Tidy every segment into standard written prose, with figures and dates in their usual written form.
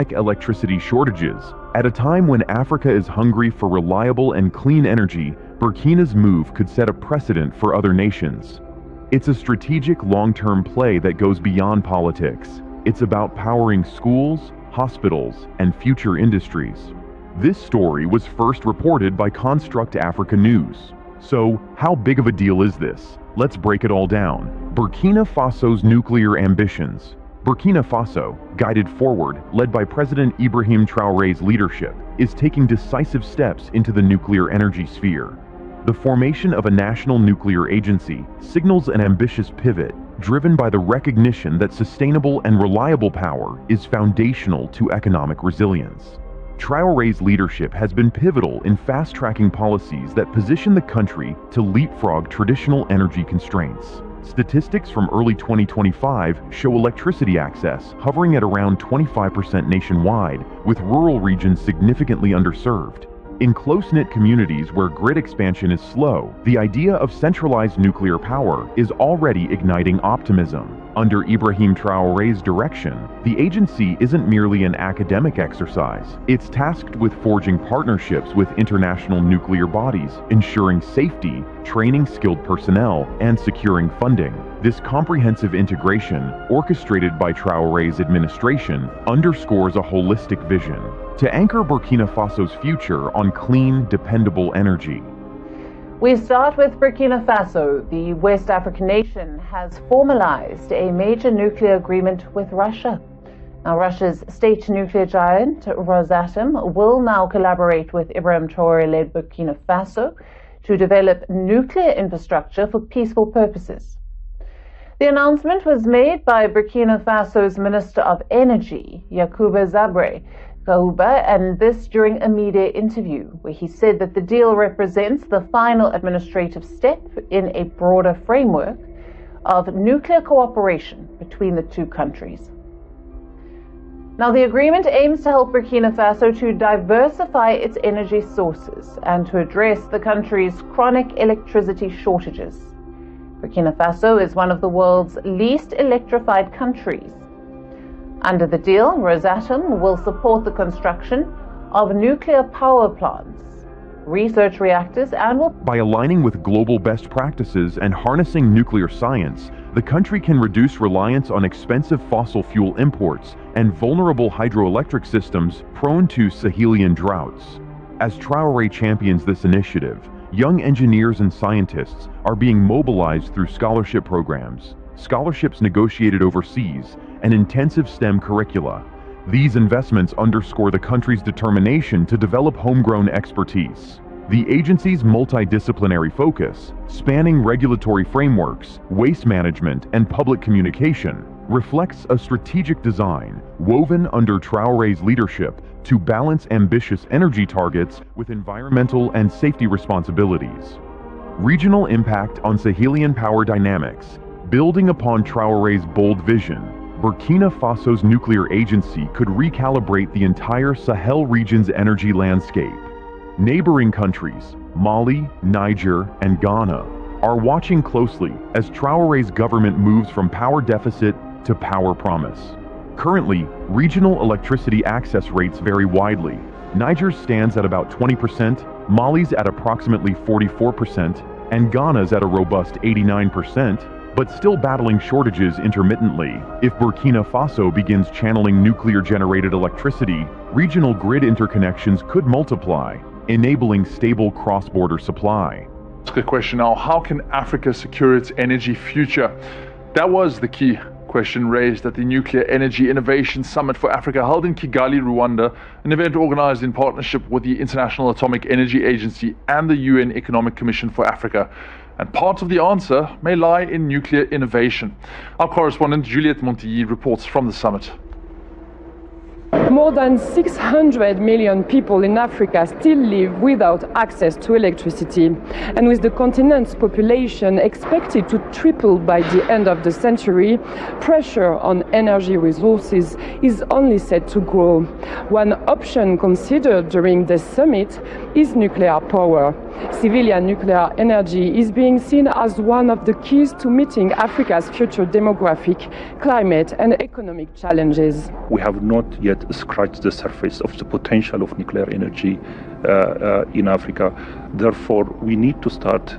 electricity shortages. At a time when Africa is hungry for reliable and clean energy, Burkina's move could set a precedent for other nations. It's a strategic long-term play that goes beyond politics. It's about powering schools, hospitals, and future industries. This story was first reported by Construct Africa News. So, how big of a deal is this? Let's break it all down. Burkina Faso's nuclear ambitions. Burkina Faso, guided forward, led by President Ibrahim Traoré's leadership, is taking decisive steps into the nuclear energy sphere. The formation of a national nuclear agency signals an ambitious pivot, driven by the recognition that sustainable and reliable power is foundational to economic resilience. Traoré's leadership has been pivotal in fast-tracking policies that position the country to leapfrog traditional energy constraints. Statistics from early 2025 show electricity access hovering at around 25% nationwide, with rural regions significantly underserved. In close-knit communities where grid expansion is slow, the idea of centralized nuclear power is already igniting optimism. Under Ibrahim Traoré's direction, the agency isn't merely an academic exercise. It's tasked with forging partnerships with international nuclear bodies, ensuring safety, training skilled personnel, and securing funding. This comprehensive integration, orchestrated by Traoré's administration, underscores a holistic vision to anchor Burkina Faso's future on clean, dependable energy. We start with Burkina Faso. The West African nation has formalized a major nuclear agreement with Russia. Now, Russia's state nuclear giant, Rosatom, will now collaborate with Ibrahim Traoré-led Burkina Faso to develop nuclear infrastructure for peaceful purposes. The announcement was made by Burkina Faso's Minister of Energy, Yakuba Zabre Gahouba, and this during a media interview where he said that the deal represents the final administrative step in a broader framework of nuclear cooperation between the two countries. Now, the agreement aims to help Burkina Faso to diversify its energy sources and to address the country's chronic electricity shortages. Burkina Faso is one of the world's least electrified countries. Under the deal, Rosatom will support the construction of nuclear power plants, research reactors, and will... By aligning with global best practices and harnessing nuclear science, the country can reduce reliance on expensive fossil fuel imports and vulnerable hydroelectric systems prone to Sahelian droughts. As Traoré champions this initiative, young engineers and scientists are being mobilized through scholarship programs, scholarships negotiated overseas, and intensive STEM curricula. These investments underscore the country's determination to develop homegrown expertise. The agency's multidisciplinary focus, spanning regulatory frameworks, waste management, and public communication, reflects a strategic design woven under Traoré's leadership to balance ambitious energy targets with environmental and safety responsibilities. Regional impact on Sahelian power dynamics. Building upon Traoré's bold vision, Burkina Faso's nuclear agency could recalibrate the entire Sahel region's energy landscape. Neighboring countries, Mali, Niger, and Ghana, are watching closely as Traoré's government moves from power deficit to power promise. Currently, regional electricity access rates vary widely. Niger's stands at about 20%, Mali's at approximately 44%, and Ghana's at a robust 89%, but still battling shortages intermittently. If Burkina Faso begins channeling nuclear-generated electricity, regional grid interconnections could multiply, enabling stable cross-border supply. Ask a question now: how can Africa secure its energy future? That was the key question raised at the Nuclear Energy Innovation Summit for Africa held in Kigali, Rwanda, an event organized in partnership with the International Atomic Energy Agency and the UN Economic Commission for Africa. And part of the answer may lie in nuclear innovation. Our correspondent Juliette Montilly reports from the summit. More than 600 million people in Africa still live without access to electricity. And with the continent's population expected to triple by the end of the century, pressure on energy resources is only set to grow. One option considered during the summit is nuclear power. Civilian nuclear energy is being seen as one of the keys to meeting Africa's future demographic, climate, and economic challenges. We have not yet scratched the surface of the potential of nuclear energy in Africa. Therefore, we need to start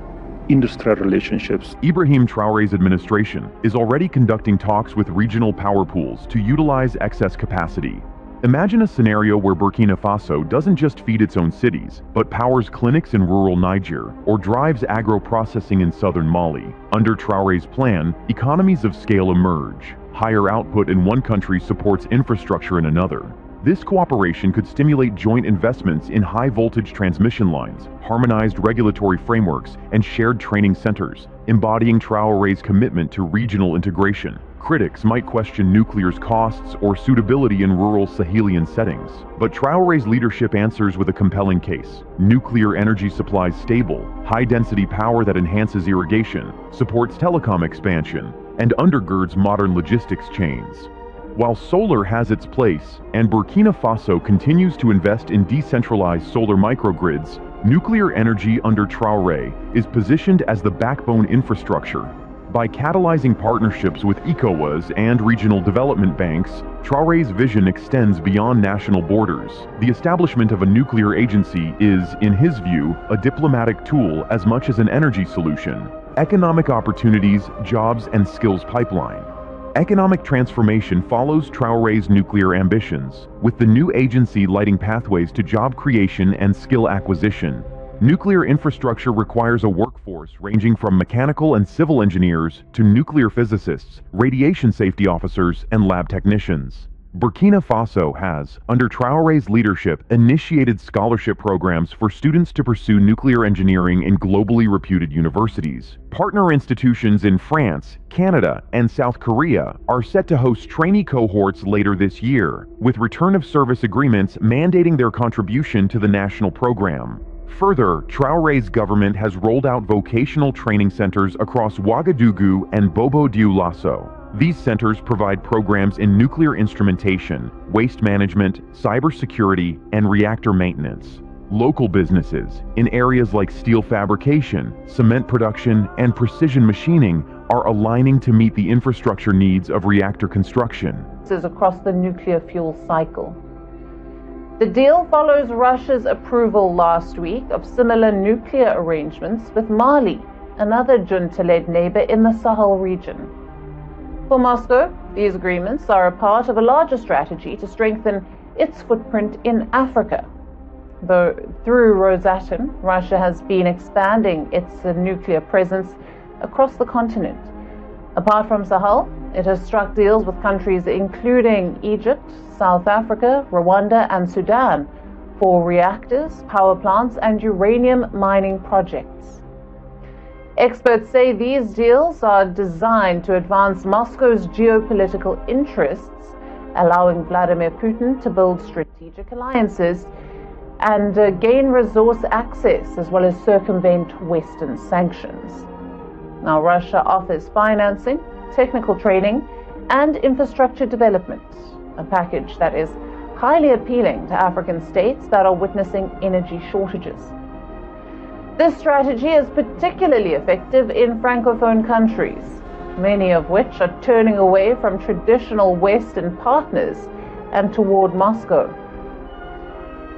industrial relationships. Ibrahim Traoré's administration is already conducting talks with regional power pools to utilize excess capacity. Imagine a scenario where Burkina Faso doesn't just feed its own cities, but powers clinics in rural Niger or drives agro-processing in southern Mali. Under Traoré's plan, economies of scale emerge. Higher output in one country supports infrastructure in another. This cooperation could stimulate joint investments in high-voltage transmission lines, harmonized regulatory frameworks, and shared training centers, embodying Traoré's commitment to regional integration. Critics might question nuclear's costs or suitability in rural Sahelian settings, but Traoré's leadership answers with a compelling case. Nuclear energy supplies stable, high-density power that enhances irrigation, supports telecom expansion, and undergirds modern logistics chains. While solar has its place, and Burkina Faso continues to invest in decentralized solar microgrids, nuclear energy under Traoré is positioned as the backbone infrastructure. By catalyzing partnerships with ECOWAS and regional development banks, Traoré's vision extends beyond national borders. The establishment of a nuclear agency is, in his view, a diplomatic tool as much as an energy solution. Economic opportunities, jobs, and skills pipeline. Economic transformation follows Traoré's nuclear ambitions, with the new agency lighting pathways to job creation and skill acquisition. Nuclear infrastructure requires a workforce ranging from mechanical and civil engineers to nuclear physicists, radiation safety officers, and lab technicians. Burkina Faso has, under Traoré's leadership, initiated scholarship programs for students to pursue nuclear engineering in globally reputed universities. Partner institutions in France, Canada, and South Korea are set to host trainee cohorts later this year, with return of service agreements mandating their contribution to the national program. Further, Traoré's government has rolled out vocational training centers across Ouagadougou and Bobo-Dioulasso. These centers provide programs in nuclear instrumentation, waste management, cybersecurity, and reactor maintenance. Local businesses in areas like steel fabrication, cement production, and precision machining are aligning to meet the infrastructure needs of reactor construction. This is across the nuclear fuel cycle. The deal follows Russia's approval last week of similar nuclear arrangements with Mali, another junta-led neighbor in the Sahel region. For Moscow, these agreements are a part of a larger strategy to strengthen its footprint in Africa. Though through Rosatom, Russia has been expanding its nuclear presence across the continent. Apart from Sahel, it has struck deals with countries including Egypt, South Africa, Rwanda, and Sudan for reactors, power plants, and uranium mining projects. Experts say these deals are designed to advance Moscow's geopolitical interests, allowing Vladimir Putin to build strategic alliances and gain resource access, as well as circumvent Western sanctions. Now, Russia offers financing, technical training, and infrastructure development, a package that is highly appealing to African states that are witnessing energy shortages. This strategy is particularly effective in Francophone countries, many of which are turning away from traditional Western partners and toward Moscow.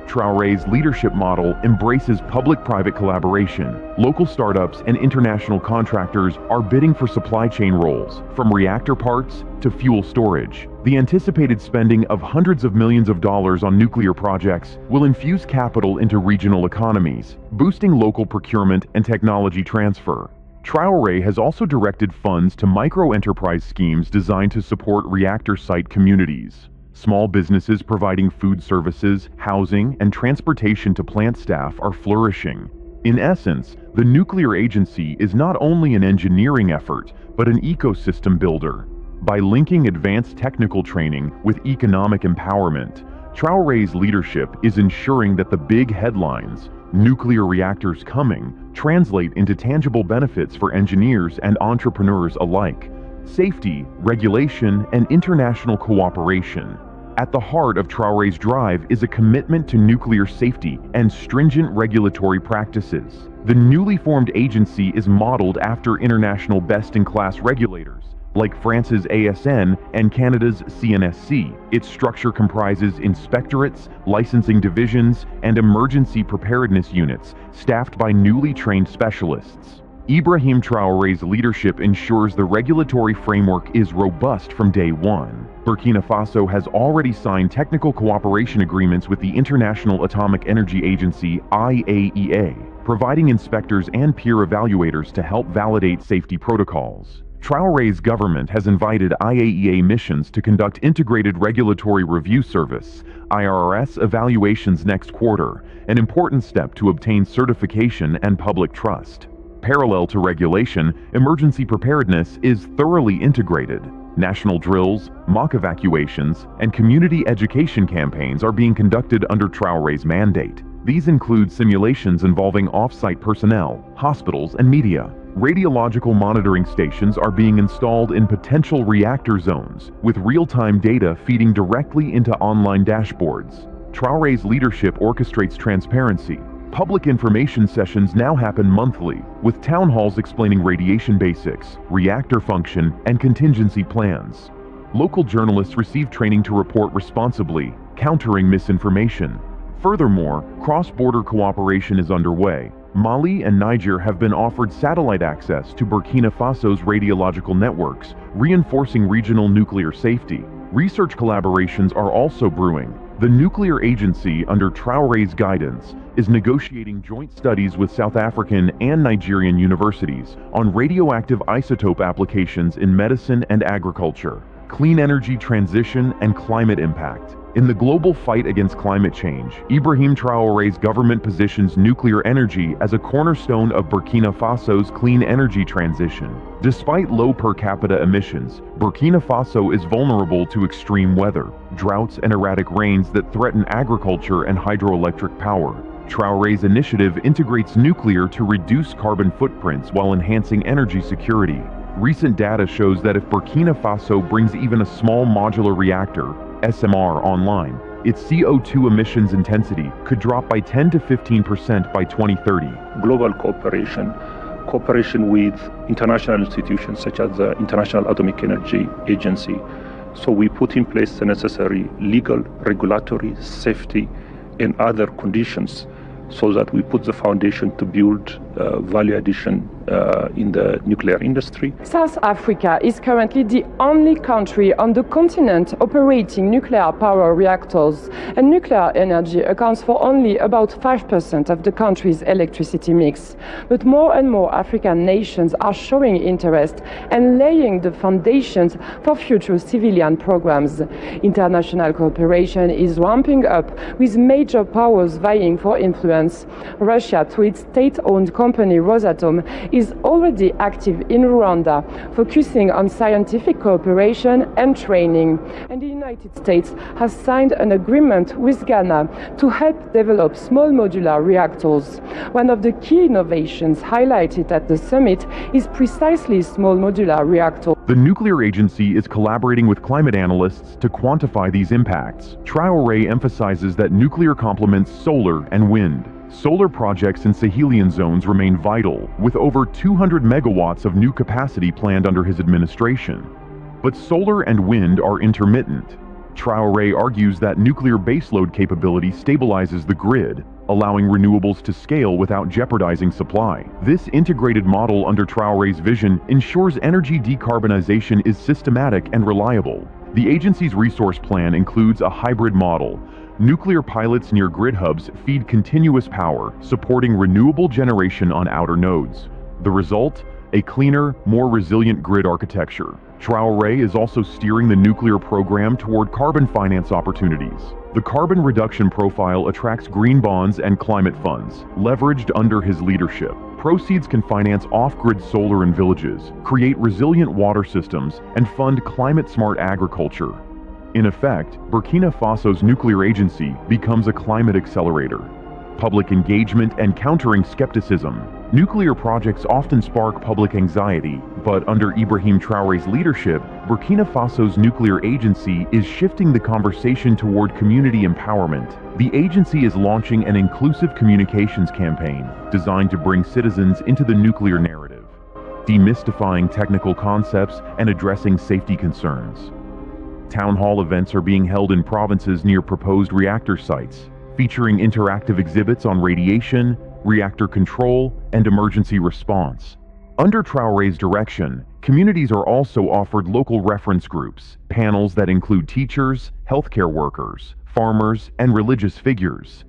Traoré's leadership model embraces public-private collaboration. Local startups and international contractors are bidding for supply chain roles, from reactor parts to fuel storage. The anticipated spending of hundreds of millions of dollars on nuclear projects will infuse capital into regional economies, boosting local procurement and technology transfer. Traoré has also directed funds to micro-enterprise schemes designed to support reactor site communities. Small businesses providing food services, housing, and transportation to plant staff are flourishing. In essence, the nuclear agency is not only an engineering effort, but an ecosystem builder. By linking advanced technical training with economic empowerment, Traoré's leadership is ensuring that the big headlines, "nuclear reactors coming," translate into tangible benefits for engineers and entrepreneurs alike. Safety, regulation, and international cooperation. At the heart of Traoré's drive is a commitment to nuclear safety and stringent regulatory practices. The newly formed agency is modeled after international best-in-class regulators, like France's ASN and Canada's CNSC. Its structure comprises inspectorates, licensing divisions, and emergency preparedness units, staffed by newly trained specialists. Ibrahim Traoré's leadership ensures the regulatory framework is robust from day one. Burkina Faso has already signed technical cooperation agreements with the International Atomic Energy Agency, IAEA, providing inspectors and peer evaluators to help validate safety protocols. Traoré's government has invited IAEA missions to conduct Integrated Regulatory Review Service, IRS, evaluations next quarter, an important step to obtain certification and public trust. Parallel to regulation, emergency preparedness is thoroughly integrated. National drills, mock evacuations, and community education campaigns are being conducted under Traoré's mandate. These include simulations involving off-site personnel, hospitals, and media. Radiological monitoring stations are being installed in potential reactor zones, with real-time data feeding directly into online dashboards. Traoré's leadership orchestrates transparency. Public information sessions now happen monthly, with town halls explaining radiation basics, reactor function, and contingency plans. Local journalists receive training to report responsibly, countering misinformation. Furthermore, cross-border cooperation is underway. Mali and Niger have been offered satellite access to Burkina Faso's radiological networks, reinforcing regional nuclear safety. Research collaborations are also brewing. The nuclear agency, under Traoré's guidance, is negotiating joint studies with South African and Nigerian universities on radioactive isotope applications in medicine and agriculture, clean energy transition, and climate impact. In the global fight against climate change, Ibrahim Traoré's government positions nuclear energy as a cornerstone of Burkina Faso's clean energy transition. Despite low per capita emissions, Burkina Faso is vulnerable to extreme weather, droughts, and erratic rains that threaten agriculture and hydroelectric power. Traoré's initiative integrates nuclear to reduce carbon footprints while enhancing energy security. Recent data shows that if Burkina Faso brings even a small modular reactor, SMR, online, its CO2 emissions intensity could drop by 10 to 15% by 2030. Global cooperation with international institutions such as the International Atomic Energy Agency. So we put in place the necessary legal, regulatory, safety, and other conditions so that we put the foundation to build value addition in the nuclear industry. South Africa is currently the only country on the continent operating nuclear power reactors, and nuclear energy accounts for only about 5% of the country's electricity mix. But more and more African nations are showing interest and laying the foundations for future civilian programs. International cooperation is ramping up, with major powers vying for influence. Russia, through its state-owned company Rosatom, is already active in Rwanda, focusing on scientific cooperation and training. And the United States has signed an agreement with Ghana to help develop small modular reactors. One of the key innovations highlighted at the summit is precisely small modular reactors. The nuclear agency is collaborating with climate analysts to quantify these impacts. Traoré emphasizes that nuclear complements solar and wind. Solar projects in Sahelian zones remain vital, with over 200 megawatts of new capacity planned under his administration. But solar and wind are intermittent. Traoré argues that nuclear baseload capability stabilizes the grid, allowing renewables to scale without jeopardizing supply. This integrated model under Traoré's vision ensures energy decarbonization is systematic and reliable. The agency's resource plan includes a hybrid model. Nuclear pilots near grid hubs feed continuous power, supporting renewable generation on outer nodes. The result? A cleaner, more resilient grid architecture. Traoré is also steering the nuclear program toward carbon finance opportunities. The carbon reduction profile attracts green bonds and climate funds, leveraged under his leadership. Proceeds can finance off-grid solar in villages, create resilient water systems, and fund climate-smart agriculture. In effect, Burkina Faso's nuclear agency becomes a climate accelerator. Public engagement and countering skepticism. Nuclear projects often spark public anxiety, but under Ibrahim Traoré's leadership, Burkina Faso's nuclear agency is shifting the conversation toward community empowerment. The agency is launching an inclusive communications campaign designed to bring citizens into the nuclear narrative, demystifying technical concepts and addressing safety concerns. Town hall events are being held in provinces near proposed reactor sites, featuring interactive exhibits on radiation, reactor control, and emergency response. Under Traoré's direction, communities are also offered local reference groups, panels that include teachers, healthcare workers, farmers, and religious figures.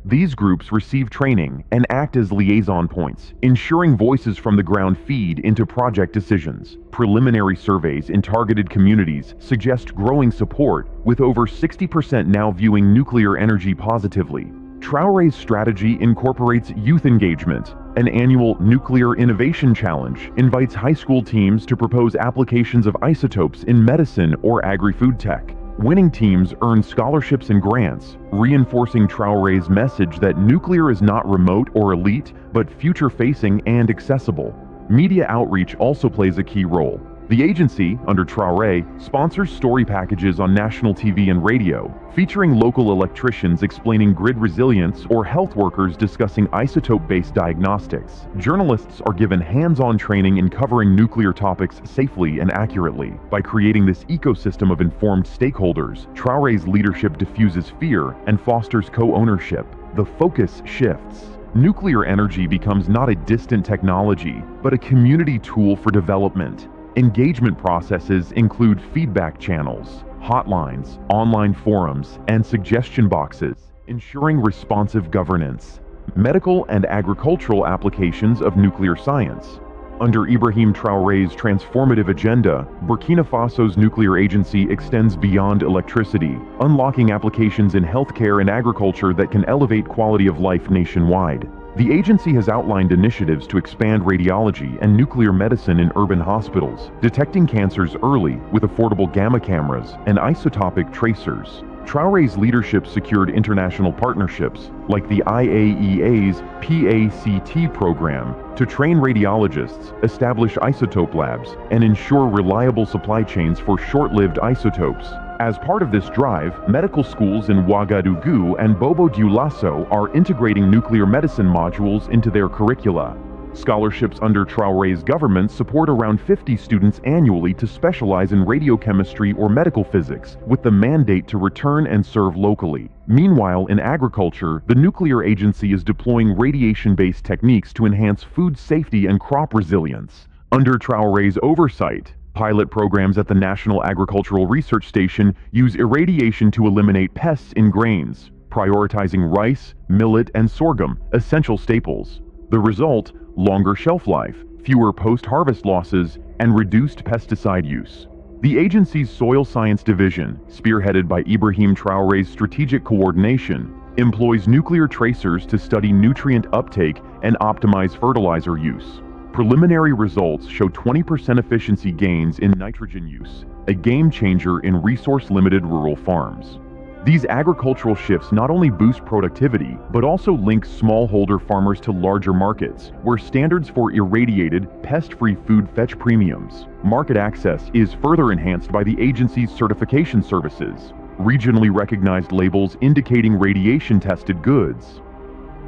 These groups receive training and act as liaison points, ensuring voices from the ground feed into project decisions. Preliminary surveys in targeted communities suggest growing support, with over 60% now viewing nuclear energy positively. Traoré's strategy incorporates youth engagement. An annual Nuclear Innovation Challenge invites high school teams to propose applications of isotopes in medicine or agri-food tech. Winning teams earn scholarships and grants, reinforcing Traoré's message that nuclear is not remote or elite, but future-facing and accessible. Media outreach also plays a key role. The agency, under Traoré, sponsors story packages on national TV and radio, featuring local electricians explaining grid resilience or health workers discussing isotope-based diagnostics. Journalists are given hands-on training in covering nuclear topics safely and accurately. By creating this ecosystem of informed stakeholders, Traoré's leadership diffuses fear and fosters co-ownership. The focus shifts. Nuclear energy becomes not a distant technology, but a community tool for development. Engagement processes include feedback channels, hotlines, online forums, and suggestion boxes, ensuring responsive governance. Medical and agricultural applications of nuclear science. Under Ibrahim Traoré's transformative agenda, Burkina Faso's nuclear agency extends beyond electricity, unlocking applications in healthcare and agriculture that can elevate quality of life nationwide. The agency has outlined initiatives to expand radiology and nuclear medicine in urban hospitals, detecting cancers early with affordable gamma cameras and isotopic tracers. Traoré's leadership secured international partnerships, like the IAEA's PACT program, to train radiologists, establish isotope labs, and ensure reliable supply chains for short-lived isotopes. As part of this drive, medical schools in Ouagadougou and Bobo-Dioulasso are integrating nuclear medicine modules into their curricula. Scholarships under Traoré's government support around 50 students annually to specialize in radiochemistry or medical physics, with the mandate to return and serve locally. Meanwhile, in agriculture, the nuclear agency is deploying radiation-based techniques to enhance food safety and crop resilience. Under Traoré's oversight, pilot programs at the National Agricultural Research Station use irradiation to eliminate pests in grains, prioritizing rice, millet, and sorghum, essential staples. The result: longer shelf life, fewer post-harvest losses, and reduced pesticide use. The agency's Soil Science Division, spearheaded by Ibrahim Traoré's strategic coordination, employs nuclear tracers to study nutrient uptake and optimize fertilizer use. Preliminary results show 20% efficiency gains in nitrogen use, a game changer in resource-limited rural farms. These agricultural shifts not only boost productivity, but also link smallholder farmers to larger markets, where standards for irradiated, pest-free food fetch premiums. Market access is further enhanced by the agency's certification services, regionally recognized labels indicating radiation-tested goods.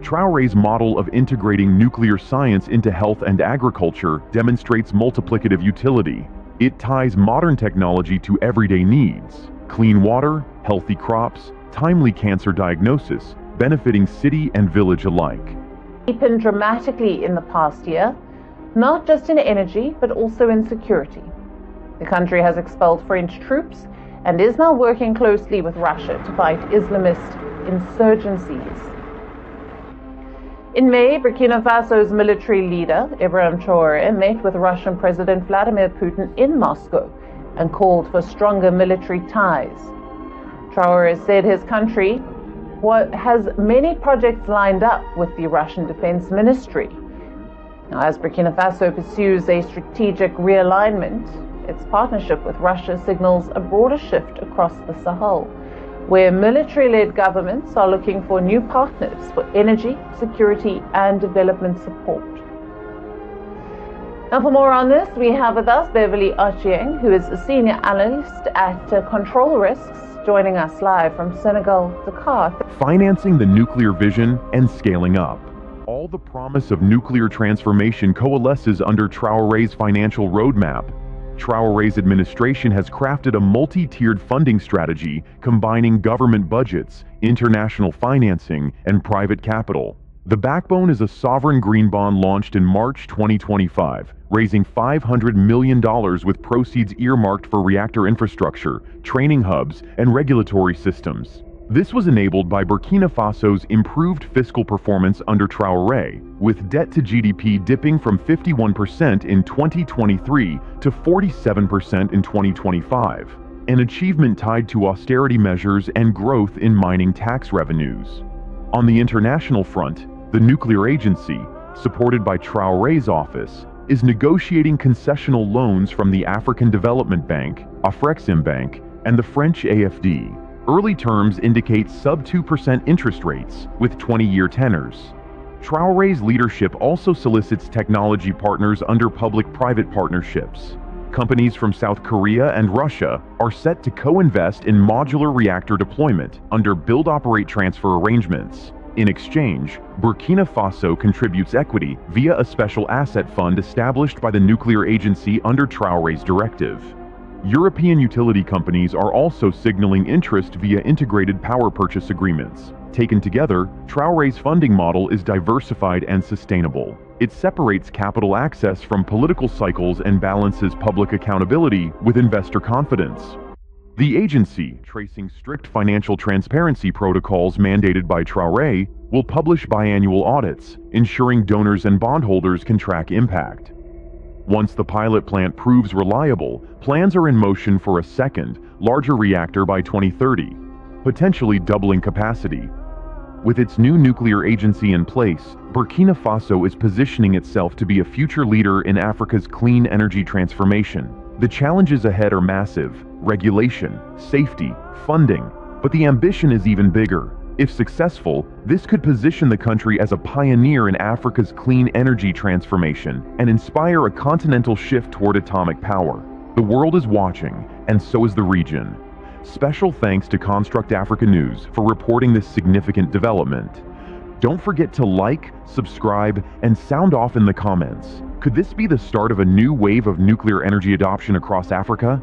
Traoré's model of integrating nuclear science into health and agriculture demonstrates multiplicative utility. It ties modern technology to everyday needs: clean water, healthy crops, timely cancer diagnosis, benefiting city and village alike. Deepened dramatically in the past year, not just in energy, but also in security. The country has expelled French troops and is now working closely with Russia to fight Islamist insurgencies. In May, Burkina Faso's military leader, Ibrahim Traoré, met with Russian President Vladimir Putin in Moscow and called for stronger military ties. Traoré said his country has many projects lined up with the Russian Defense Ministry. Now, as Burkina Faso pursues a strategic realignment, its partnership with Russia signals a broader shift across the Sahel, where military-led governments are looking for new partners for energy, security, and development support. Now, for more on this, we have with us Beverly Ochieng, who is a senior analyst at Control Risks, joining us live from Senegal, Dakar. Financing the nuclear vision and scaling up. All the promise of nuclear transformation coalesces under Traoré's financial roadmap. Traoré's administration has crafted a multi-tiered funding strategy combining government budgets, international financing, and private capital. The backbone is a sovereign green bond launched in March 2025, raising $500 million with proceeds earmarked for reactor infrastructure, training hubs, and regulatory systems. This was enabled by Burkina Faso's improved fiscal performance under Traoré, with debt to GDP dipping from 51% in 2023 to 47% in 2025, an achievement tied to austerity measures and growth in mining tax revenues. On the international front, the nuclear agency, supported by Traoré's office, is negotiating concessional loans from the African Development Bank, Afreximbank, and the French AFD. Early terms indicate sub-2% interest rates with 20-year tenors. Traoré's leadership also solicits technology partners under public-private partnerships. Companies from South Korea and Russia are set to co-invest in modular reactor deployment under build-operate-transfer arrangements. In exchange, Burkina Faso contributes equity via a special asset fund established by the nuclear agency under Traoré's directive. European utility companies are also signaling interest via integrated power purchase agreements. Taken together, Traoré's funding model is diversified and sustainable. It separates capital access from political cycles and balances public accountability with investor confidence. The agency, tracing strict financial transparency protocols mandated by Traoré, will publish biannual audits, ensuring donors and bondholders can track impact. Once the pilot plant proves reliable, plans are in motion for a second, larger reactor by 2030, potentially doubling capacity. With its new nuclear agency in place, Burkina Faso is positioning itself to be a future leader in Africa's clean energy transformation. The challenges ahead are massive: regulation, safety, funding, but the ambition is even bigger. If successful, this could position the country as a pioneer in Africa's clean energy transformation and inspire a continental shift toward atomic power. The world is watching, and so is the region. Special thanks to Construct Africa News for reporting this significant development. Don't forget to like, subscribe, and sound off in the comments. Could this be the start of a new wave of nuclear energy adoption across Africa?